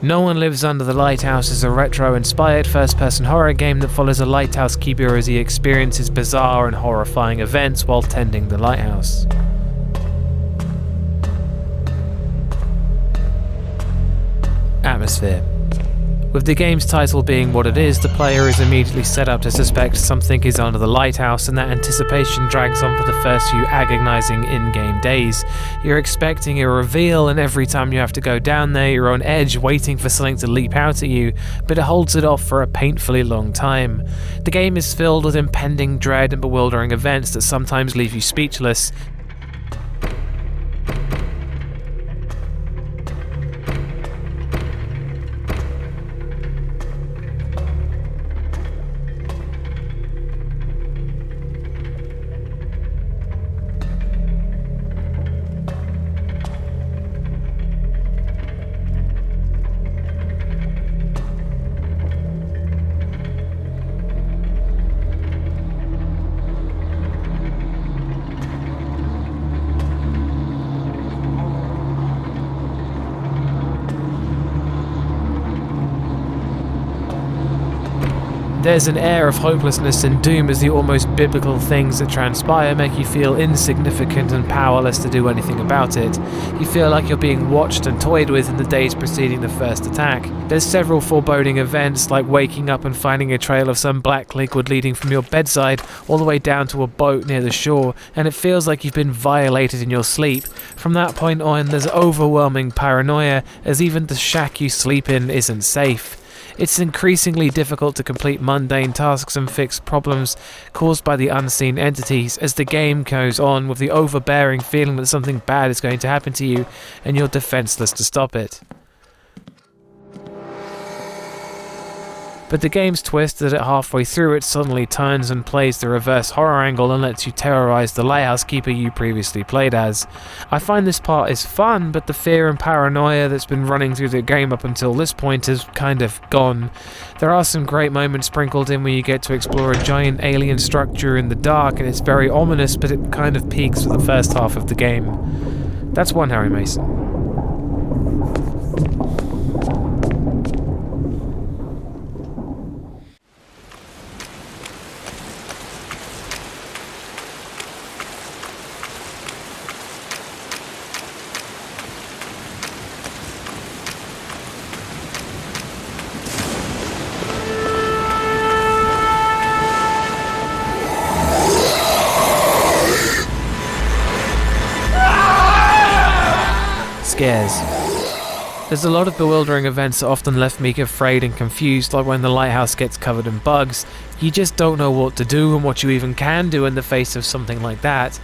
No One Lives Under the Lighthouse is a retro-inspired first-person horror game that follows a lighthouse keeper as he experiences bizarre and horrifying events while tending the lighthouse. Atmosphere. With the game's title being what it is, the player is immediately set up to suspect something is under the lighthouse, and that anticipation drags on for the first few agonizing in-game days. You're expecting a reveal, and every time you have to go down there, you're on edge waiting for something to leap out at you, but it holds it off for a painfully long time. The game is filled with impending dread and bewildering events that sometimes leave you speechless. There's an air of hopelessness and doom as the almost biblical things that transpire make you feel insignificant and powerless to do anything about it. You feel like you're being watched and toyed with in the days preceding the first attack. There's several foreboding events, like waking up and finding a trail of some black liquid leading from your bedside all the way down to a boat near the shore, and it feels like you've been violated in your sleep. From that point on, there's overwhelming paranoia, as even the shack you sleep in isn't safe. It's increasingly difficult to complete mundane tasks and fix problems caused by the unseen entities as the game goes on, with the overbearing feeling that something bad is going to happen to you and you're defenseless to stop it. But the game's twist is that halfway through it suddenly turns and plays the reverse horror angle and lets you terrorize the lighthouse keeper you previously played as. I find this part is fun, but the fear and paranoia that's been running through the game up until this point is kind of gone. There are some great moments sprinkled in where you get to explore a giant alien structure in the dark, and it's very ominous, but it kind of peaks for the first half of the game. That's one Harry Mason. Scares. There's a lot of bewildering events that often left me afraid and confused, like when the lighthouse gets covered in bugs. You just don't know what to do and what you even can do in the face of something like that.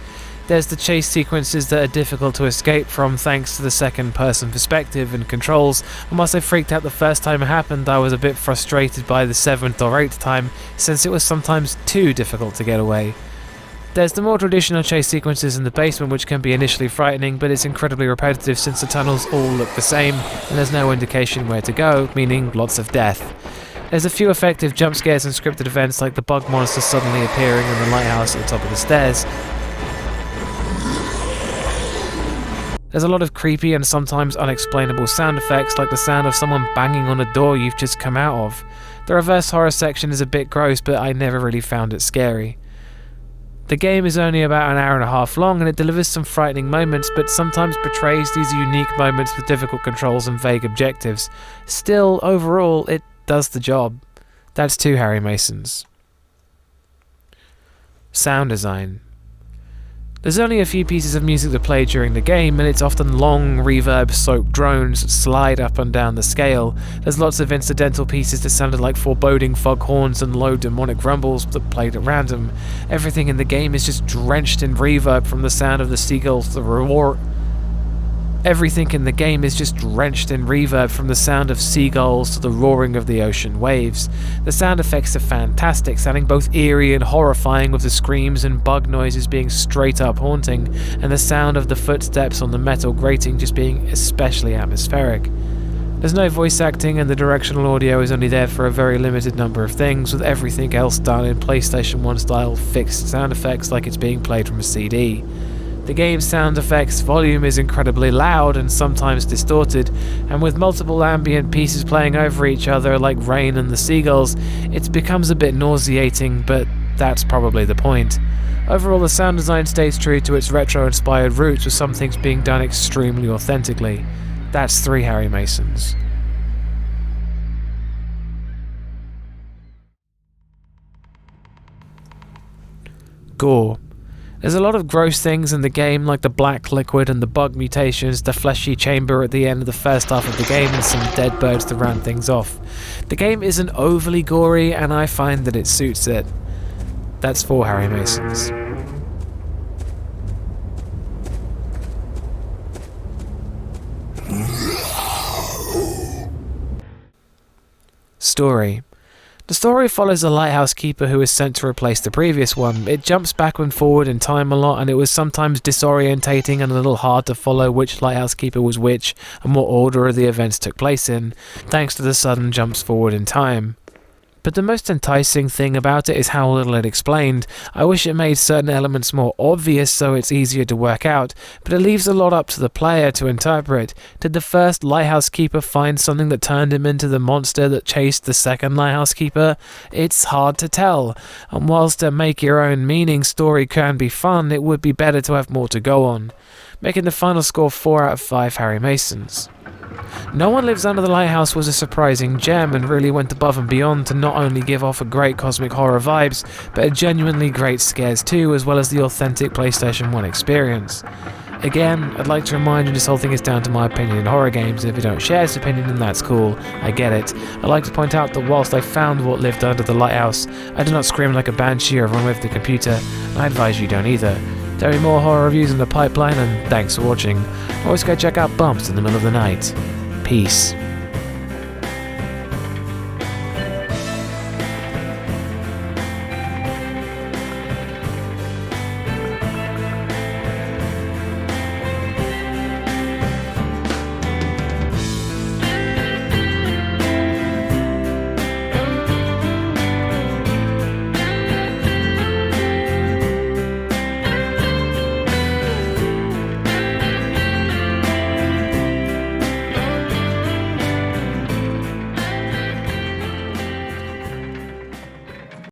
There's the chase sequences that are difficult to escape from thanks to the second person perspective and controls, and whilst I freaked out the first time it happened, I was a bit frustrated by the 7th or 8th time, since it was sometimes too difficult to get away. There's the more traditional chase sequences in the basement, which can be initially frightening, but it's incredibly repetitive since the tunnels all look the same and there's no indication where to go, meaning lots of death. There's a few effective jump scares and scripted events, like the bug monster suddenly appearing in the lighthouse at the top of the stairs. There's a lot of creepy and sometimes unexplainable sound effects, like the sound of someone banging on a door you've just come out of. The reverse horror section is a bit gross, but I never really found it scary. The game is only about an hour and a half long, and it delivers some frightening moments, but sometimes portrays these unique moments with difficult controls and vague objectives. Still, overall, it does the job. That's 2 Harry Masons. Sound design. There's only a few pieces of music to play during the game, and it's often long, reverb-soaked drones that slide up and down the scale. There's lots of incidental pieces that sounded like foreboding foghorns and low demonic rumbles that played at random. Everything in the game is just drenched in reverb, from the sound of the seagulls to the roar. Everything in the game is just drenched in reverb, from the sound of seagulls to the roaring of the ocean waves. The sound effects are fantastic, sounding both eerie and horrifying, with the screams and bug noises being straight up haunting, and the sound of the footsteps on the metal grating just being especially atmospheric. There's no voice acting, and the directional audio is only there for a very limited number of things, with everything else done in PlayStation 1 style fixed sound effects like it's being played from a CD. The game's sound effects volume is incredibly loud and sometimes distorted, and with multiple ambient pieces playing over each other like rain and the seagulls, it becomes a bit nauseating, but that's probably the point. Overall, the sound design stays true to its retro-inspired roots, with some things being done extremely authentically. That's 3 Harry Masons. Gore. There's a lot of gross things in the game, like the black liquid and the bug mutations, the fleshy chamber at the end of the first half of the game, and some dead birds to round things off. The game isn't overly gory, and I find that it suits it. That's 4 Harry Masons. Story. The story follows a lighthouse keeper who is sent to replace the previous one. It jumps back and forward in time a lot, and it was sometimes disorientating and a little hard to follow which lighthouse keeper was which and what order the events took place in, thanks to the sudden jumps forward in time. But the most enticing thing about it is how little it explained. I wish it made certain elements more obvious so it's easier to work out, but it leaves a lot up to the player to interpret. Did the first lighthouse keeper find something that turned him into the monster that chased the second lighthouse keeper? It's hard to tell, and whilst a make your own meaning story can be fun, it would be better to have more to go on. Making the final score 4 out of 5 Harry Masons. No One Lives Under the Lighthouse was a surprising gem and really went above and beyond to not only give off a great cosmic horror vibes, but a genuinely great scares too, as well as the authentic PlayStation 1 experience. Again, I'd like to remind you this whole thing is down to my opinion in horror games. If you don't share this opinion, then that's cool, I get it. I'd like to point out that whilst I found what lived under the lighthouse, I did not scream like a banshee or run with the computer, and I advise you don't either. There will be more horror reviews in the pipeline, and thanks for watching. Always go check out Bumps in the Middle of the Night. Peace.